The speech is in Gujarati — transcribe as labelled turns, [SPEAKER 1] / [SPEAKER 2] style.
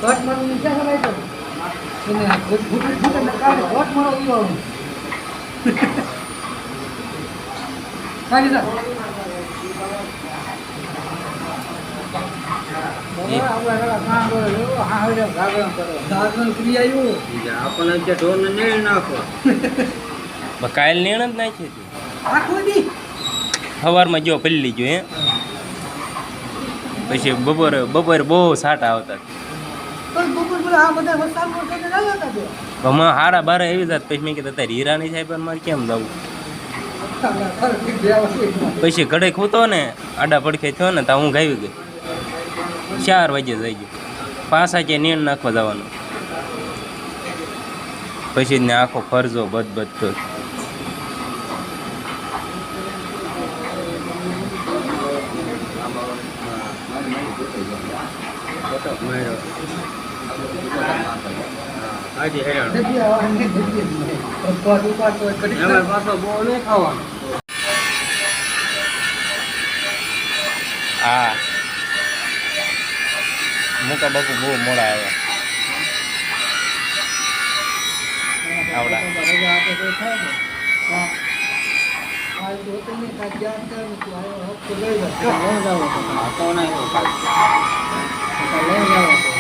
[SPEAKER 1] ઘટ મારું ક્યાં લાઈ તો એને ઘટ કાલે ઘટ મારો ઉયો કાલી સર
[SPEAKER 2] કાલ નેણ જ નાખી હતી સવારમાં જો પલ્લી જો હે પછી બપોરે બહુ સાટા આવતા હમણાં હારા બારે આવી જાત પછી મેં કીધું અત્યારે હીરાની સાહેબ મારે કેમ જવું પછી ઘડે ખૂતો ને આડા પડખે થયો ને તો હું ગાવી ગઈ 4 વાગે જઈ ગયો પાછા કે નીણ નાખવા જવાનું પછી ને આખો ફરજો બધ તો હા મોટા બાપુ બહુ મોડા આવ્યા આવડા
[SPEAKER 1] લઈ